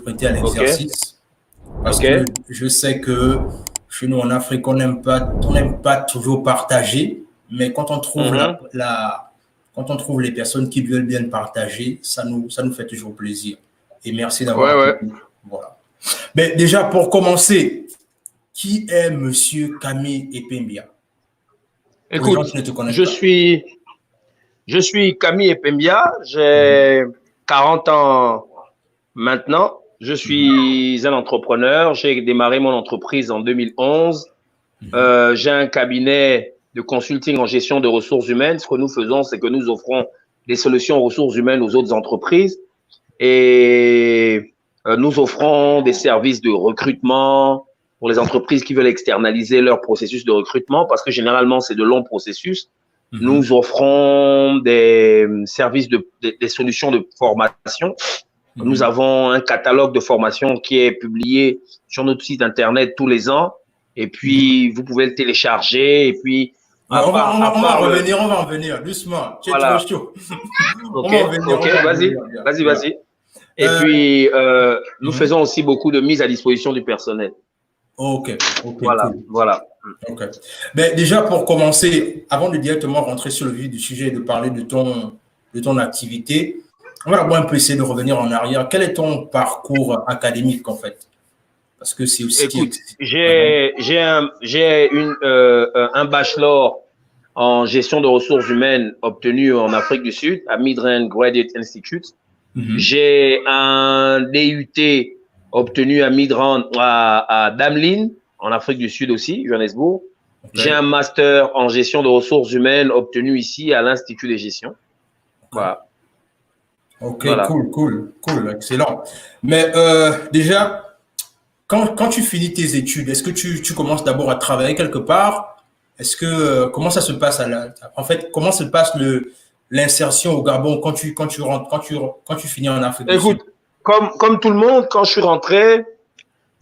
prêter à Ok, l'exercice. Parce ok. que je sais que chez nous en Afrique, on n'aime pas toujours partager, mais quand on trouve Mhm. quand on trouve les personnes qui veulent bien partager, ça nous fait toujours plaisir. Et merci Ouais, d'avoir ouais. accepté. Voilà. Mais déjà, pour commencer, qui est Monsieur Camille Epembia? Pour les gens Écoute, qui ne te connaissent je pas. suis, je suis Camille Epembia, Mhm, j'ai 40 ans maintenant. Je mhm, suis un entrepreneur. J'ai démarré mon entreprise en 2011. mhm. J'ai un cabinet de consulting en gestion de ressources humaines. Ce que nous faisons, c'est que nous offrons des solutions aux ressources humaines aux autres entreprises et nous offrons des services de recrutement pour les entreprises qui veulent externaliser leur processus de recrutement parce que généralement, c'est de longs processus. Nous Mhm, offrons des services des solutions de formation. Nous mhm. avons un catalogue de formation qui est publié sur notre site internet tous les ans. Et Mhm. puis, vous pouvez le télécharger. Et puis, Ouais, à part le, on va en venir, doucement. Tu es trop voilà. chaud. OK, OK, On va en vas-y, venir. Yeah, vas-y, yeah. vas-y. Et Euh, puis, nous mhm. faisons aussi beaucoup de mise à disposition du personnel. Ok, ok, Voilà, cool. voilà. Ok. Ben, déjà, pour commencer, avant de directement rentrer sur le vif du sujet et de parler de ton activité, on va d'abord un peu essayer de revenir en arrière. Quel est ton parcours académique, en fait? Parce que c'est aussi. Écoute, Mhm. j'ai un bachelor en gestion de ressources humaines obtenu en Afrique du Sud à Midrand Graduate Institute. Mhm. J'ai un DUT obtenu à Midrand, à Damlin, en Afrique du Sud aussi, Johannesburg. Ok, J'ai un master en gestion de ressources humaines obtenu ici à l'Institut de gestion. ok. Voilà, Ok, voilà. cool, excellent. Mais déjà, quand tu finis tes études, est-ce que tu commences d'abord à travailler quelque part? Est-ce que comment ça se passe en fait, comment se passe l'insertion au Gabon quand tu rentres, quand tu finis en Afrique du Sud? Écoute, comme tout le monde, quand je suis rentré,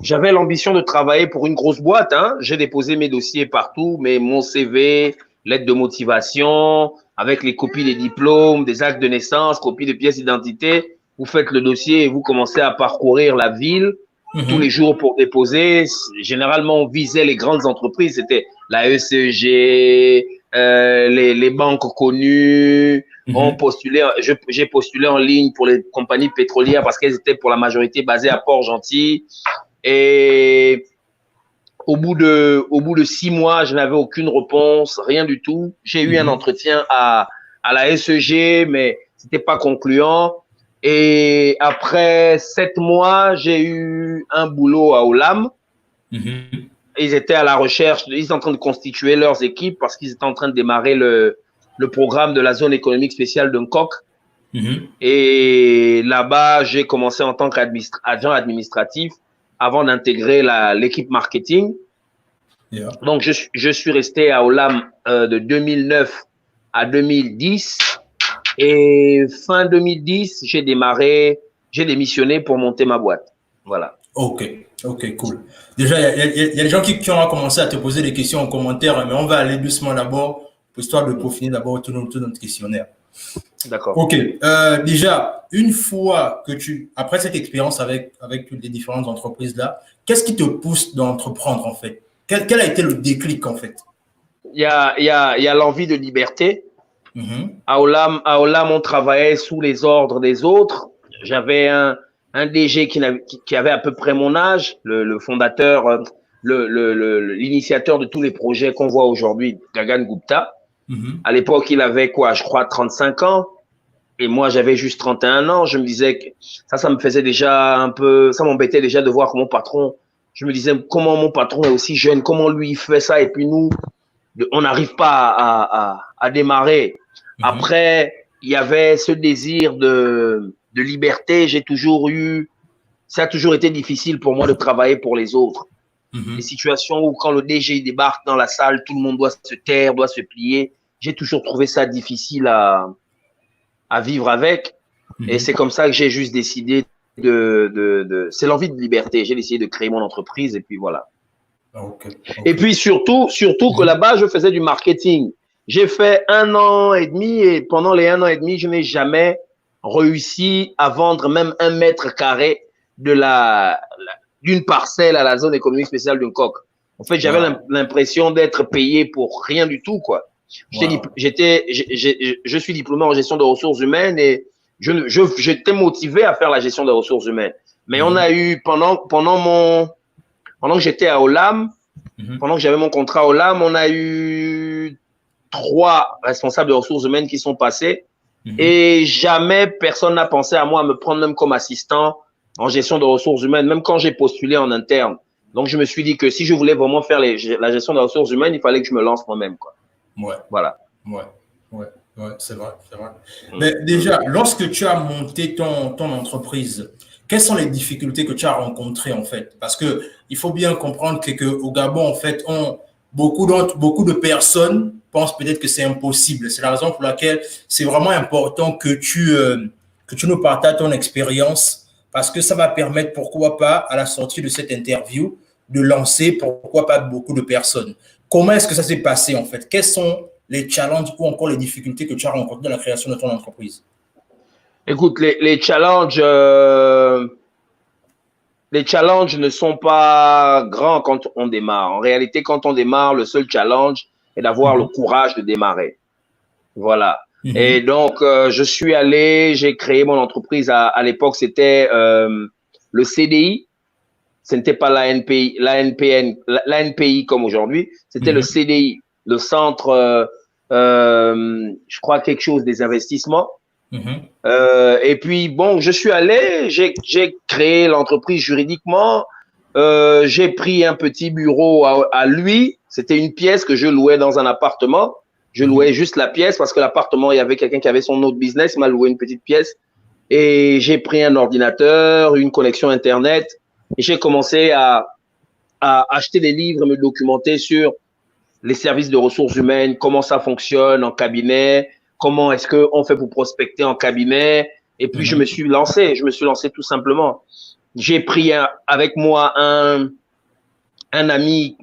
j'avais l'ambition de travailler pour une grosse boîte, hein. J'ai déposé mes dossiers partout, mais mon CV, lettre de motivation, avec les copies des diplômes, des actes de naissance, copies de pièces d'identité. Vous faites le dossier et vous commencez à parcourir la ville tous les Mhm, jours pour déposer. Généralement, on visait les grandes entreprises. C'était la ECG, les banques connues. On mhm. postulait, j'ai postulé en ligne pour les compagnies pétrolières parce qu'elles étaient pour la majorité basées à Port-Gentil. Et au bout de 6 mois, je n'avais aucune réponse, rien du tout. J'ai eu un Mhm. entretien à la SEG, mais c'était pas concluant. Et après 7 mois, j'ai eu un boulot à Olam. Mhm. Ils étaient à la recherche, ils étaient en train de constituer leurs équipes parce qu'ils étaient en train de démarrer le programme de la zone économique spéciale de Nkok. Mhm. Et là-bas, j'ai commencé en tant qu'agent administratif avant d'intégrer l'équipe marketing. Yeah. Donc, je suis resté à Olam de 2009 à 2010. Et fin 2010, j'ai démissionné pour monter ma boîte. Voilà. Ok, ok, cool. Déjà, il y a des gens qui ont commencé à te poser des questions en commentaire, mais on va aller doucement d'abord, pour histoire de peaufiner d'abord tout notre questionnaire. D'accord. Ok, déjà, une fois que après cette expérience avec les différentes entreprises là, qu'est-ce qui te pousse d'entreprendre en fait? Quel a été le déclic en fait? Il y a l'envie de liberté. Mhm, À Olam, on travaillait sous les ordres des autres. J'avais un DG qui avait à peu près mon âge, le fondateur, l'initiateur de tous les projets qu'on voit aujourd'hui, Gagan Gupta. mhm, À l'époque, il avait quoi, je crois, 35 ans. Et moi, j'avais juste 31 ans. Je me disais que ça me faisait déjà un peu, ça m'embêtait déjà de voir que mon patron, je me disais comment mon patron est aussi jeune, comment lui il fait ça. Et puis nous, on n'arrive pas à démarrer. mhm, Après, il y avait ce désir de liberté. Ça a toujours été difficile pour moi de travailler pour les autres. Des mhm, situations où quand le DG débarque dans la salle, tout le monde doit se taire, doit se plier. J'ai toujours trouvé ça difficile à vivre avec. Et mhm. c'est comme ça que j'ai juste décidé c'est l'envie de liberté. J'ai décidé de créer mon entreprise et puis voilà. Ok, Et ok. puis surtout que Mhm, là-bas, je faisais du marketing. J'ai fait 1 an et demi et pendant les 1 an et demi, je n'ai jamais réussi à vendre même 1 mètre carré d'une parcelle à la zone économique spéciale d'un coq. En fait, j'avais l'impression d'être payé pour rien du tout, quoi. Je suis diplômé en gestion de ressources humaines et j'étais motivé à faire la gestion des ressources humaines. Mais on a eu, pendant que j'étais à Olam, pendant que j'avais mon contrat à Olam, on a eu 3 responsables de ressources humaines qui sont passés et jamais personne n'a pensé à moi à me prendre même comme assistant en gestion de ressources humaines, même quand j'ai postulé en interne. Donc, je me suis dit que si je voulais vraiment faire la gestion des ressources humaines, il fallait que je me lance moi-même, quoi. Ouais. Voilà. Ouais, c'est vrai. Mais déjà, lorsque tu as monté ton entreprise, quelles sont les difficultés que tu as rencontrées, en fait? Parce que il faut bien comprendre qu'au Gabon, en fait, beaucoup de personnes pensent peut-être que c'est impossible. C'est la raison pour laquelle c'est vraiment important que tu nous partages ton expérience, parce que ça va permettre, pourquoi pas, à la sortie de cette interview, de lancer, pourquoi pas, beaucoup de personnes. Comment est-ce que ça s'est passé, en fait? Quels sont les challenges ou encore les difficultés que tu as rencontrées dans la création de ton entreprise? Écoute, les challenges ne sont pas grands quand on démarre. En réalité, quand on démarre, le seul challenge est d'avoir le courage de démarrer. Voilà. Et donc, je suis allé, j'ai créé mon entreprise à l'époque, c'était le CDI. Ce n'était pas la NPI comme aujourd'hui, c'était le CDI, le centre, je crois quelque chose des investissements. Et puis, bon, je suis allé, j'ai créé l'entreprise juridiquement, j'ai pris un petit bureau à lui, c'était une pièce que je louais dans un appartement. Je louais juste la pièce parce que l'appartement, il y avait quelqu'un qui avait son autre business, il m'a loué une petite pièce. Et j'ai pris un ordinateur, une connexion Internet, et j'ai commencé à acheter des livres, me documenter sur les services de ressources humaines, comment ça fonctionne en cabinet, comment est-ce qu'on fait pour prospecter en cabinet. Et puis, je me suis lancé tout simplement. J'ai pris avec moi un ami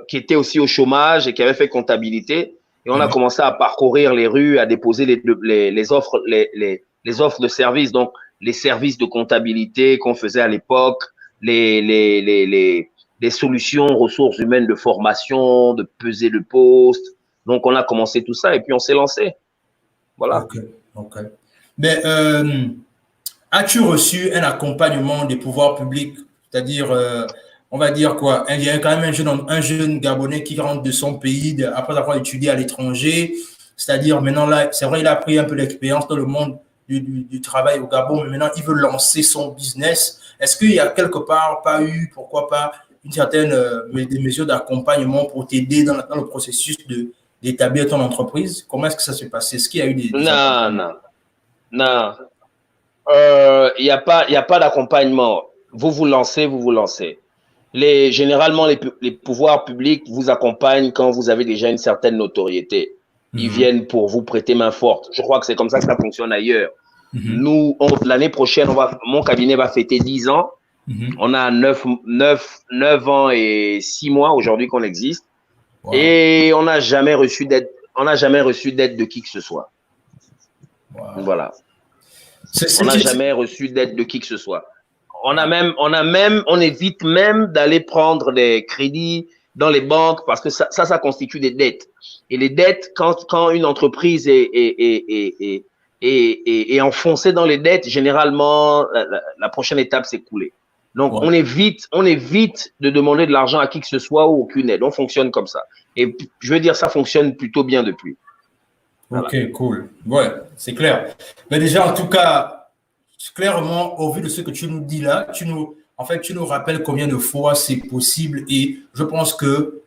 qui était aussi au chômage et qui avait fait comptabilité. Et on a commencé à parcourir les rues, à déposer les offres, les offres de services. Donc, les services de comptabilité qu'on faisait à l'époque, les solutions ressources humaines de formation, de pesée de poste. Donc, on a commencé tout ça et puis on s'est lancé. Voilà. Ok. Mais as-tu reçu un accompagnement des pouvoirs publics? C'est-à-dire, on va dire quoi? Il y a quand même un jeune Gabonais qui rentre de son pays après avoir étudié à l'étranger. C'est-à-dire, maintenant, là, c'est vrai, il a pris un peu d'expérience dans le monde du travail au Gabon, mais maintenant, il veut lancer son business. Est-ce qu'il y a quelque part pas eu, pourquoi pas, une certaine des mesures d'accompagnement pour t'aider dans le processus d'établir ton entreprise? Comment est-ce que ça s'est passé? Est-ce qu'il y a eu des Non. Il n'y a pas d'accompagnement. Vous vous lancez. Généralement, les pouvoirs publics vous accompagnent quand vous avez déjà une certaine notoriété. Ils viennent pour vous prêter main forte. Je crois que c'est comme ça que ça fonctionne ailleurs. Nous, l'année prochaine, mon cabinet va fêter 10 ans. On a 9 ans et 6 mois aujourd'hui qu'on existe. Wow. Et on n'a jamais reçu d'aide de qui que ce soit. Wow. Voilà. On n'a jamais reçu d'aide de qui que ce soit. On évite même d'aller prendre des crédits dans les banques parce que ça constitue des dettes. Et les dettes, quand une entreprise est enfoncée dans les dettes, généralement, la prochaine étape, c'est couler. Donc, on évite de demander de l'argent à qui que ce soit ou aucune aide. On fonctionne comme ça. Et je veux dire, ça fonctionne plutôt bien depuis. Voilà. Ok, cool. Ouais, c'est clair. Mais déjà, en tout cas, clairement, au vu de ce que tu nous dis là, tu nous rappelles combien de fois c'est possible. Et je pense que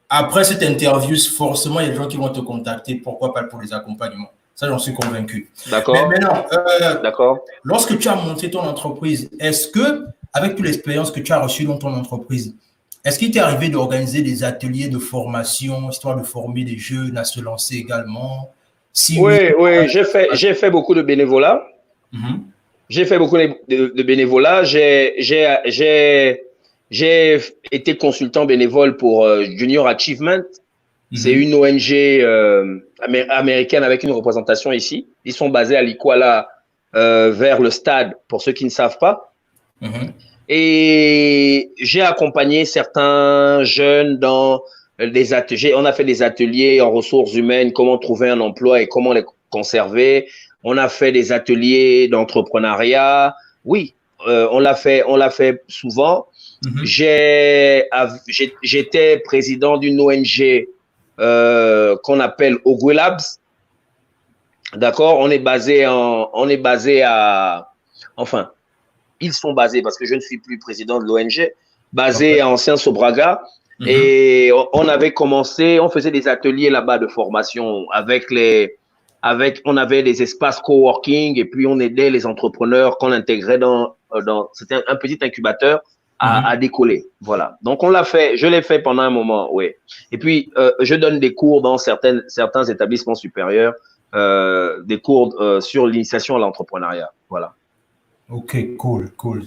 après cette interview, forcément, il y a des gens qui vont te contacter. Pourquoi pas pour les accompagnements? Ça, j'en suis convaincu. D'accord. Mais maintenant, d'accord. Lorsque tu as monté ton entreprise, est-ce que, avec toute l'expérience que tu as reçue dans ton entreprise, est-ce qu'il t'est arrivé d'organiser des ateliers de formation, histoire de former des jeunes à se lancer également? Oui, j'ai fait beaucoup de bénévolat. J'ai fait beaucoup de bénévolat. J'ai été consultant bénévole pour Junior Achievement. C'est une ONG américaine avec une représentation ici. Ils sont basés à Likwala, vers le stade, pour ceux qui ne savent pas. Mhm. Et j'ai accompagné certains jeunes dans des ateliers. On a fait des ateliers en ressources humaines, comment trouver un emploi et comment les conserver. On a fait des ateliers d'entrepreneuriat. Oui, on l'a fait souvent. Mhm. J'étais président d'une ONG qu'on appelle Ogwe Labs. D'accord, on est basé à, enfin, ils sont basés, parce que je ne suis plus président de l'ONG, Ok. basé à Ancien Sobraga. Mhm. Et on avait commencé, on faisait des ateliers là-bas de formation on avait des espaces coworking et puis on aidait les entrepreneurs qu'on intégrait c'était un petit incubateur à Mhm. décoller. Voilà. Donc je l'ai fait pendant un moment, oui. Et puis je donne des cours dans certains établissements supérieurs, des cours sur l'initiation à l'entrepreneuriat. Voilà. Ok, cool, cool.